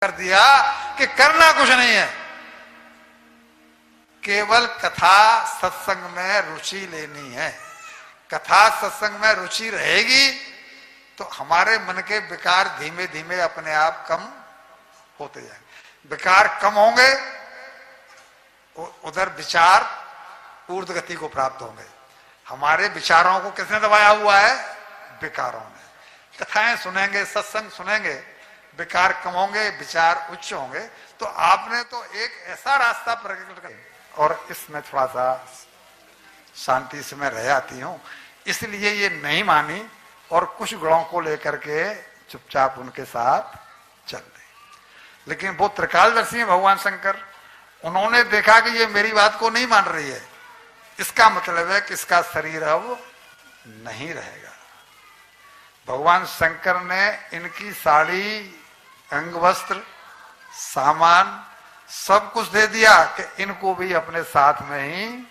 कर दिया कि करना कुछ नहीं है, केवल कथा सत्संग में रुचि लेनी है। कथा सत्संग में रुचि रहेगी तो हमारे मन के विकार धीमे धीमे अपने आप कम होते जाएंगे। विकार कम होंगे, उधर विचार ऊर्ध्व गति को प्राप्त होंगे। हमारे विचारों को किसने दबाया हुआ है? विकारों ने। कथाएं सुनेंगे, सत्संग सुनेंगे, विकार कम होंगे, विचार उच्च होंगे। तो आपने तो एक ऐसा रास्ता प्रकट कर, और इसमें थोड़ा सा शांति से मैं रह आती हूं, इसलिए ये नहीं मानी और कुछ गुणों को लेकर के चुपचाप उनके साथ चल रही। लेकिन वो त्रिकालदर्शी है भगवान शंकर, उन्होंने देखा कि ये मेरी बात को नहीं मान रही है, इसका मतलब है कि इसका शरीर अब नहीं रहेगा। भगवान शंकर ने इनकी साड़ी, अंग वस्त्र, सामान सब कुछ दे दिया कि इनको भी अपने साथ में ही,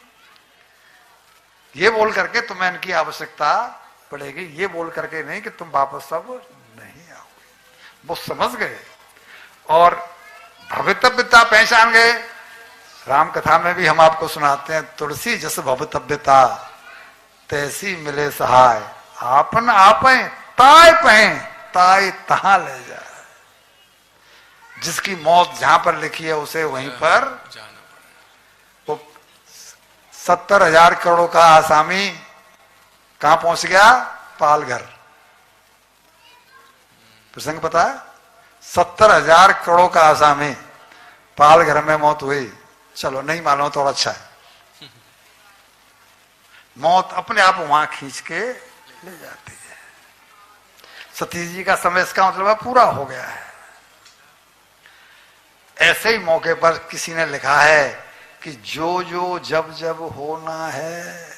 ये बोल करके तुम्हें इनकी आवश्यकता पड़ेगी, ये बोल करके नहीं कि तुम वापस सब नहीं आओगे। वो समझ गए और भवितव्यता पहचान गए। राम कथा में भी हम आपको सुनाते हैं, तुलसी जस भवितव्यता तैसी मिले सहाय, आपन आपे ताय पहे ताय तहां ले जाए। जिसकी मौत जहां पर लिखी है उसे वहीं पर जाना पड़े। वो 70,000 करोड़ का आसामी कहां पहुंच गया? पालघर। प्रसंग पता है? 70,000 करोड़ का आसामी पालघर में मौत हुई। चलो नहीं मालूम तो और अच्छा है। मौत अपने आप वहां खींच के ले जाती है। सतीश जी का समय इसका मतलब पूरा हो गया है। ऐसे ही मौके पर किसी ने लिखा है कि जो जो जब जब होना है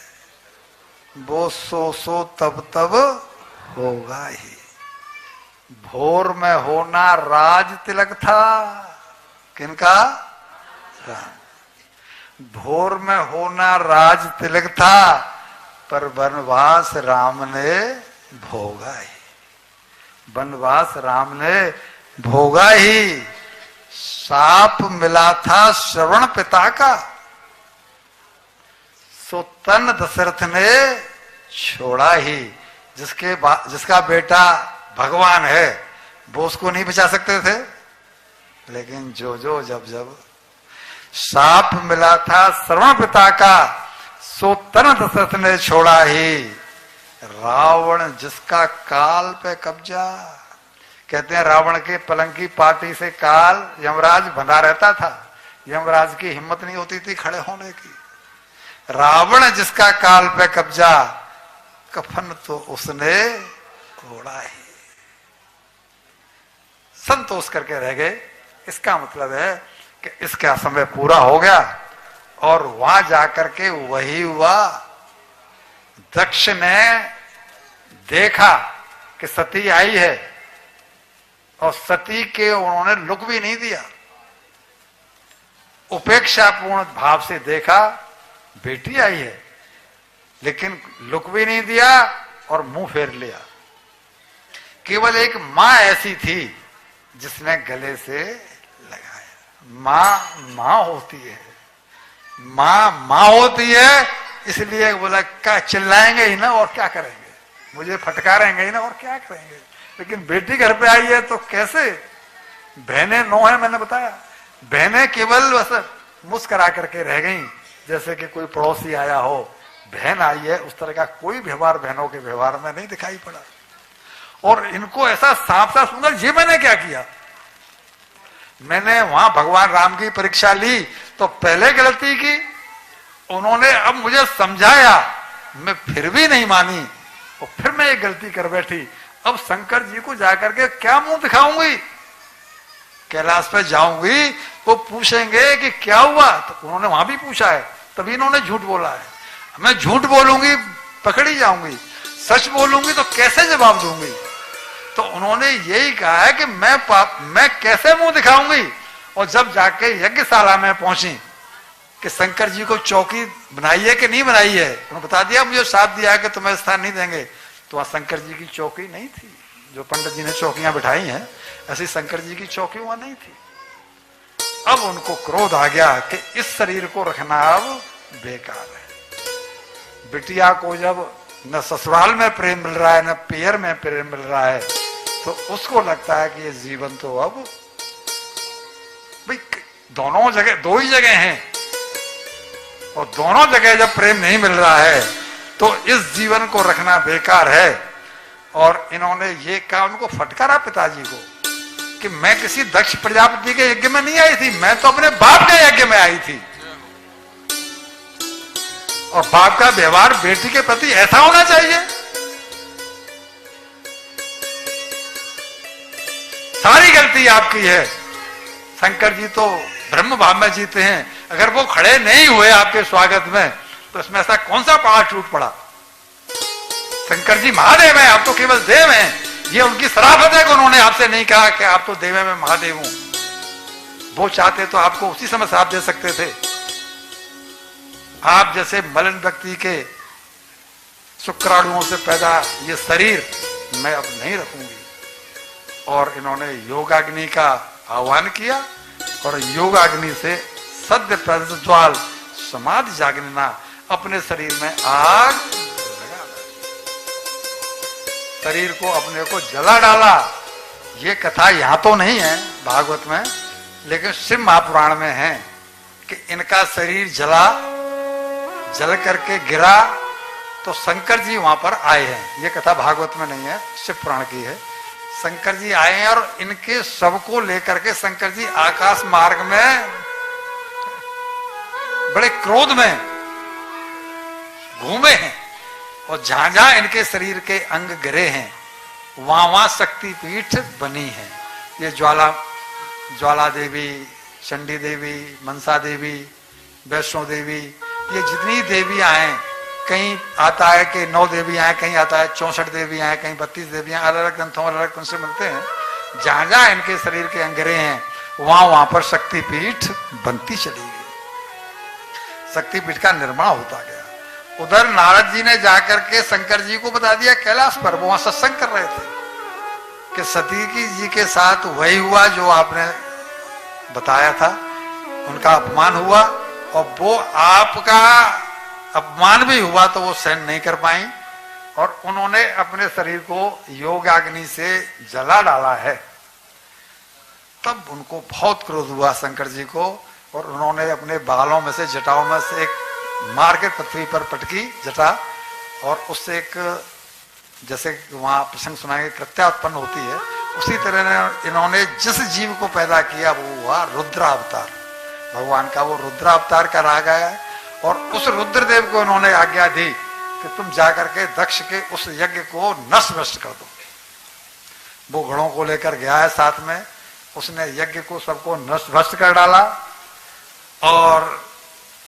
वो सो सो तब तब होगा ही। भोर में होना राज तिलक था, किनका? राम। भोर में होना राज तिलक था, पर वनवास राम ने भोगा ही। वनवास राम ने भोगा ही। साप मिला था श्रवण पिता का, सो तन दशरथ ने छोड़ा ही। जिसका बेटा भगवान है वो उसको नहीं बचा सकते थे, लेकिन जो जो जब जब साप मिला था श्रवण पिता का, सो तन दशरथ ने छोड़ा ही। रावण जिसका काल पे कब्जा, कहते हैं रावण के पलंग की पार्टी से काल यमराज बंधा रहता था, यमराज की हिम्मत नहीं होती थी खड़े होने की। रावण जिसका काल पे कब्जा, कफन तो उसने ओढ़ा ही। संतोष करके रह गए। इसका मतलब है कि इसका समय पूरा हो गया और वहां जाकर के वही हुआ। दक्ष ने देखा कि सती आई है और सती के उन्होंने लुक भी नहीं दिया। उपेक्षापूर्ण भाव से देखा बेटी आई है, लेकिन लुक भी नहीं दिया और मुंह फेर लिया। केवल एक मां ऐसी थी जिसने गले से लगाया। मां होती है, मां होती है, इसलिए बोला क्या चिल्लाएंगे ही ना और क्या करेंगे, मुझे फटकारेंगे ही ना और क्या करेंगे। लेकिन बेटी घर पे आई है तो कैसे? बहनें 9 है, मैंने बताया। बहनें केवल बस मुस्करा करके रह गई, जैसे कि कोई पड़ोसी आया हो, बहन आई है, उस तरह का कोई व्यवहार बहनों के व्यवहार में नहीं दिखाई पड़ा। और इनको ऐसा सांप सा सुंदर, ये मैंने क्या किया? मैंने वहां भगवान राम की परीक्षा ली तो पहले गलती की, उन्होंने अब मुझे समझाया, मैं फिर भी नहीं मानी और फिर मैं एक गलती कर बैठी। अब शंकर जी को जाकर के क्या मुंह दिखाऊंगी? कैलाश पे जाऊंगी, वो पूछेंगे कि क्या हुआ, तो उन्होंने वहां भी पूछा है, तभी इन्होंने झूठ बोला है। मैं झूठ बोलूंगी पकड़ी जाऊंगी, सच बोलूंगी तो कैसे जवाब दूंगी? तो उन्होंने यही कहा है कि मैं कैसे मुंह दिखाऊंगी। और जब जाके यज्ञशाला में पहुंची कि शंकर जी को चौकी बनाई है कि नहीं बनाई है, उन्होंने बता दिया, मुझे साथ दिया है कि तुम्हें स्थान नहीं देंगे। तो वहां शंकर जी की चौकी नहीं थी, जो पंडित जी ने चौकियां बिठाई हैं, ऐसी शंकर जी की चौकी वहां नहीं थी। अब उनको क्रोध आ गया कि इस शरीर को रखना अब बेकार है। बिटिया को जब न ससुराल में प्रेम मिल रहा है न पियर में प्रेम मिल रहा है, तो उसको लगता है कि ये जीवन तो अब भाई दोनों जगह, दो ही जगह हैं और दोनों जगह जब प्रेम नहीं मिल रहा है तो इस जीवन को रखना बेकार है। और इन्होंने ये कहा, उनको फटकारा पिताजी को कि मैं किसी दक्ष प्रजापति के यज्ञ में नहीं आई थी, मैं तो अपने बाप के यज्ञ में आई थी। और बाप का व्यवहार बेटी के प्रति ऐसा होना चाहिए। सारी गलती आपकी है। शंकर जी तो ब्रह्म भाव में जीते हैं, अगर वो खड़े नहीं हुए आपके स्वागत में तो इसमें ऐसा कौन सा पहाड़ टूट पड़ा। शंकर जी महादेव हैं, आप तो केवल देव हैं। ये उनकी शराफत है कि उन्होंने आपसे नहीं कहा कि आप तो देव हैं, मैं महादेव हूं। वो चाहते तो आपको उसी समय श्राप दे सकते थे। आप जैसे मलिन व्यक्ति के शुक्राणुओं से पैदा ये शरीर मैं अब नहीं रखूंगी। और इन्होंने योगाग्नि का आह्वान किया और योगाग्नि से सद्य प्रज्वल समाधि जागना अपने शरीर में आग लगा, शरीर को अपने को जला डाला। ये कथा यहां तो नहीं है भागवत में, लेकिन शिव महापुराण में है कि इनका शरीर जल करके गिरा तो शंकर जी वहां पर आए हैं। ये कथा भागवत में नहीं है, शिव पुराण की है। शंकर जी आए हैं और इनके शव को लेकर के शंकर जी आकाश मार्ग में बड़े क्रोध में घूमे हैं। और जहां जहां इनके शरीर के अंग गिरे हैं वहां वहां शक्तिपीठ बनी है। ये ज्वाला देवी, चंडी देवी, मनसा देवी, वैष्णो देवी, ये जितनी देवियां हैं, कहीं आता है कि 9 देवियां हैं, कहीं आता है 64 देवियां हैं, कहीं 32 देवियां, अलग अलग ग्रंथों अलग अलग से मिलते हैं। जहां जहां इनके शरीर के अंगरे हैं वहां वहां पर शक्तिपीठ बनती चली गई, शक्तिपीठ का निर्माण होता गया। उधर नारद जी ने जाकर के शंकर जी को बता दिया कैलाश पर, वो वहां सत्संग कर रहे थे कि सती जी के साथ वही हुआ जो आपने बताया था, उनका अपमान हुआ और वो आपका अपमान भी हुआ तो वो सहन नहीं कर पाई और उन्होंने अपने शरीर को योगाग्नि से जला डाला है। तब उनको बहुत क्रोध हुआ शंकर जी को और उन्होंने अपने बालों में से, जटाओं में से एक मार के पृथ्वी पर पटकी जटा, और उससे एक, जैसे वहां प्रसंग सुनाए कृत्या उत्पन्न होती है, उसी तरह इन्होंने जिस जीव को पैदा किया वो हुआ रुद्रावतार। भगवान का वो रुद्रावतार का रहा गया है और उस रुद्रदेव को उन्होंने आज्ञा दी कि तुम जाकर के दक्ष के उस यज्ञ को नष्ट भ्रष्ट कर दो। वो घोड़ों को लेकर गया है साथ में, उसने यज्ञ को सबको नष्ट भ्रष्ट कर डाला और